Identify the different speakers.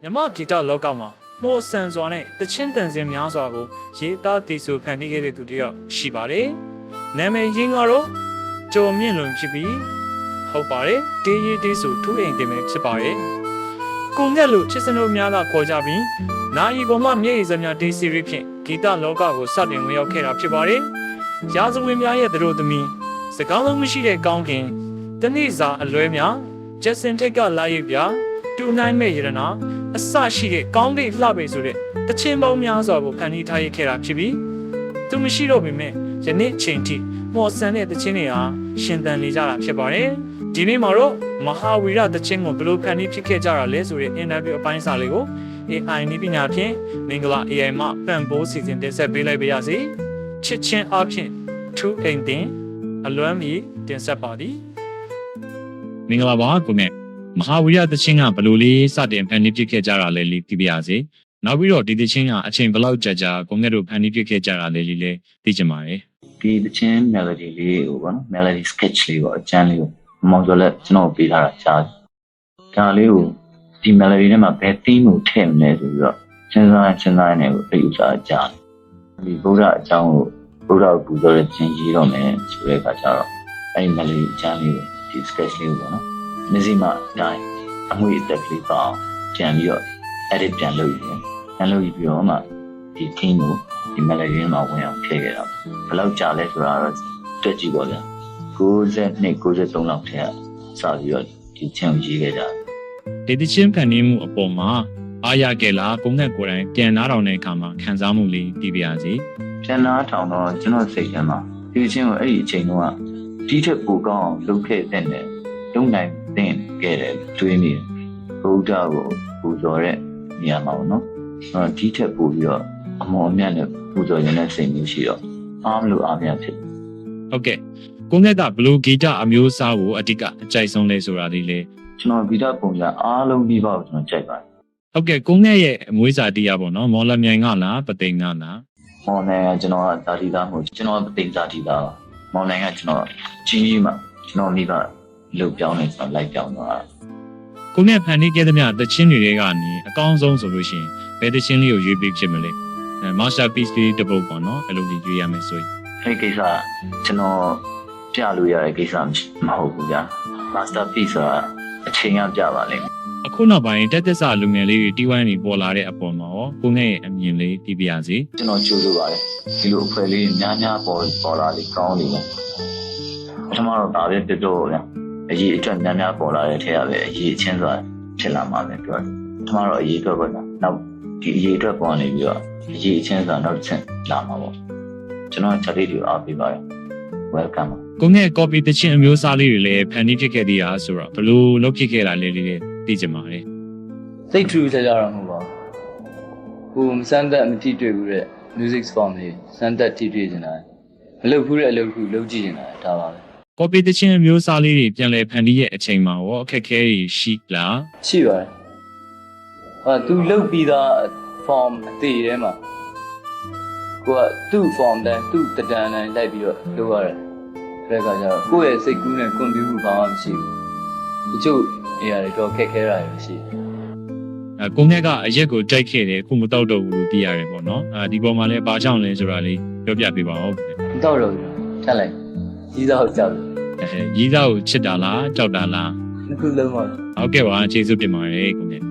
Speaker 1: မြမဂီတလောကမှာမော်ဆန်စွာနဲ့တချင်းတန်စင်များစွာကိုရေးသားတည်ဆူဖန်တီးခဲ့တဲ့သူတယောက်ရှိပါတယ်။နာမည်ရင်းကတော့ကျော်မြင့်လွန်ဖြစ်ပြီးဟုတ်ပါတယ်။တေးရေးတေးဆူထူးအိမ်တင်ပဲဖြစ်ပါတယ်။ကိုမြတ်လို့ချစ်စနိုးများကခေါ်ကြပြီးနိုင်ပေါ်မှမျက်ရည်စများတေးစီရီဖြင့်ဂီတလောကကိုစတင်ဝင်ရောက်ခဲ့တာဖြစ်ပါတယ်။ရာဇဝင်များရဲ့သူတို့သမီးစကားလုံးမရှိတဲ့ကောင်းခင်တနေ့စာအလွဲများဂျက်စင်ထိတ်ကလာရည်ပြတူနိုင်မဲ့ရတနာအစရှိတဲ့ကောင်းကင်လှပေဆိုတဲ့တချင်းပေါင်းများစွာကိုဖန်တီးထားရခဲ့တာဖြစ်ပြီးသူမရှိတော့ပေမဲ့ယနေ့ချိန်ထိမော်ဆန်တဲ့တချင်းတွေဟာရှင်သန်နေကြတာဖြစ်ပါတယ်ဒီနေ့မှာတော့မဟာဝီရတချင်းကိုဘယ်လိုဖန်တီးဖြစ်ခဲ့ကြတာလဲဆိုတဲ့အင်တာဗျူးအပိုင်းစာလေးကို AI နည်းပညာဖြင့်မင်္ဂလာ AI မှပံ့ပိုးစီစဉ်တင်ဆက်ပေးလိုက်ပါရစေချစ်ချင်းအပြင်ထူးအိမ်တင်အလွမ်းမီတင်ဆက်ပါသည်မင်္ဂလာပါကိုမြတ်မဟာဝီရသချင်းကဘယ်လိုလေးစတင်ဖန်တီးဖြစ်ခဲ့ကြတာလဲလိသိပါရစေ။နောက်ပြီးတော့ဒီသချင်းကအချိန်ဘယ်လောက်ကြာကိုမြတ်တို့ဖန်တီးဖြစ်ခဲ့ကြတာလဲလိလည်းသိချင်ပါတယ်။
Speaker 2: ဒီသချင်း melody လေးကိုပေါ့နော် melody sketch လေးပေါ့အကျမ်းလေးကိုမောင်ကျော်လက်ကျွန်တော်ပေးထားတာကြားတယ်။ဒါလေးကိုဒီ melody ထဲမှာဘယ် theme ကိုထည့်မလဲဆိုပြီးတော့စဉ်းစားနေကိုသိဥစားကြားတယ်။ဒီဗုဒ္ဓအကြောင်းကိုဗုဒ္ဓကိုပူဇော်တဲ့သင်ကြီးတော့မယ်ဆိုတဲ့အခါကျတော့အဲ့ဒီ melody အကျမ်းလေးကိုဒီ sketch လေးကိုပေါ့နော်မျက်စိမှတိုင်းအငွေအသက်ကလေးပေါ့ကြံပြီးတော့ edit ပြန်လုပ်ပြီးတော့မှဒီ theme ကိုဒီ melody ထဲမှာဝင်အောင်ထည့်ခဲ့တာဘယ်လောက်ကြာလဲဆိုတာတော့တက်ကြည့်ပါဗျာ92 93လောက်ထဲကစပြီးတော့ဒီချင်းကိုရေးခဲ့ကြတယ်
Speaker 1: ဒီသချင်းဖန်တီးမှုအပေါ်မှာအားရခဲ့လားကိုငှက်ကိုယ်တိုင်ပြန်နားထောင်တဲ့အခါမှာခံစားမှုလေးသိပါရစေ
Speaker 2: ပြန်နားထောင်တော့ကျွန်တော်စိတ်ထဲမှာဒီချင်းကိုအဲ့ဒီအချိန်တုန်းကဒီထက်ပိုကောင်းအောင်လုပ်ခဲ့တဲ့နဲ့လုံနိုင်တဲ့ခဲ့တယ်တွေးမိတယ်ဘုရားကိုပူဇော်တဲ့နေရာမှာပေါ့နော်ဒီထက်ပိုပြီးတော့အမော်အမြတ်နဲ့ပူဇော်ရတဲ့စိတ်မျိုးရှိတော့အားမလို့အားမရဖြစ်
Speaker 1: ဟုတ်ကဲ့ကိုငှက်ကဘလူးဂီတအမျိုးအစားကိုအဓိကအကြိုက်ဆုံးလဲဆိုတာလေးလေ
Speaker 2: ကျွန်တော်ဗီဒီယိုပုံစံအားလုံးပြီးပါကိုကျွန်တော်ကြိုက်ပါတယ်
Speaker 1: ဟုတ်ကဲ့ကိုငှက်ရဲ့အမွေးစာတရားပေါ့နော်မော်လမြိုင်ကလားပသိမ်ကလား
Speaker 2: မော်နိုင်ကကျွန်တော်ကဇာတိသားမဟုတ်ကျွန်တော်ပသိမ်ဇာတိသားပါမော်နိုင်ကကျွန်တော်ကြီးမှကျွန်တော်မိဘလှုပ်ပြောင်းနေဆိုတော့လိုက်ပြောင်းတော့
Speaker 1: ကိုငှက်ဖန်တီးခဲ့တဲ့မြတ်သချင်းတွေကနေအကောင်းဆုံးဆိုလို့ရှိရင်ဘယ်သချင်းလေးကိုရွေးပေးဖြစ်မလဲ masterpiece လေးတစ်ပုဒ်ပေါ့နော်အဲ့လိုလေးရွေးရမယ်ဆိုရင်
Speaker 2: အဲ့ဒီကိစ္စကျွန်တော်ပြလို့ရတဲ့ကိစ္စမဟုတ်ဘူးဗျာ masterpiece ဆိုတာအချိန်ကပြပါလိမ့်မယ်
Speaker 1: အခုနောက်ပိုင်းတက်သက်စာလူငယ်လေးတွေတီးဝိုင်းနေပေါ်လာတဲ့အပေါ်မှာရောကိုငှက်ရဲ့အမြင်လေးသိပြရစေ
Speaker 2: ကျွန်တော်ကြိုးဆိုပါတယ်ဒီလိုအဖွဲ့လေးများပေါ်လာလေးကောင်းနေတယ်ပထမတော့ဒါပဲပြတော့ဗျာအရေးအတွက်များပေါ်လာတဲ့ထဲရပဲအရေးအချင်းဆိုတာဖြစ်လာမှာပဲပြောတယ်ပထမတော့အရေးအတွက်ပေါ့နော်နောက်ဒီအရေးအတွက်ပေါ်နေပြီးတော့အရေးအချင်းဆိုတာနောက်တစ်ချက်လာမှာပေါ့ကျွန်တော်ချက်လေးတွေအားပေးပါတယ် welcome
Speaker 1: ကိုငှက် copy သချင်းအမျိုးအစားလေးတွေလည်းဖန်တီးဖြစ်ခဲ့သေးတာဆိုတော့ဘယ်လိုလုပ်ဖြစ်ခဲ့တာလဲလေးသိချင်ပါတယ်
Speaker 3: စိတ်ထူးကြကြတော့မဟုတ်ပါဘူးကိုစမ်းသက်မထိတွေ့ဘူးတဲ့ music form လေးစမ်းသက်ထိတွေ့နေတာမလုပ်ဘူးတဲ့အလုပ်ခုလုပ်ကြည့်နေတာဒါပါပဲ
Speaker 1: copy သချင်းအမျိုးအစားလေးတွေပြန်လည်ဖန်တီးရဲ့အချိန်မှာရောအခက်အခဲတွေရှိလား
Speaker 3: ရှိပါတယ်ဟာသူလုပ်ပြီးသား form အသေးထဲမှာကိုကသူ့ form တန်းသူ့တဒန်းတန်းလိုက်ပြီးတော့လုပ်ရတယ်ဒါကကြတော့ကိုယ့်ရဲ့စိတ်ကူးနဲ့ computer ဘာမှမရှိဘူးတချို့နေရာတွေတော့ခက်ခဲတာတွေရှိတယ်
Speaker 1: ကိုငှက်ကအရက်ကိုကြိုက်ခဲ့တယ်ခုမတော့တော့ဘူးလို့သိရတယ်ပေါ့နော်ဒီပေါ်မှာလည်းဘာကြောင့်လဲဆိုတာလေးပြောပြပေးပါဦး
Speaker 3: မတော့တော့ဘူးထက်လိုက်ကြီးသားကိုကြောက်တယ်
Speaker 1: ရီးသားကိုချစ်တာလားကြောက်တာလား
Speaker 3: နှစ်ခုလုံးပါ
Speaker 1: ဟုတ်ကဲ့ပါကျေးဇူးတင်ပါတယ်ကိုငှက်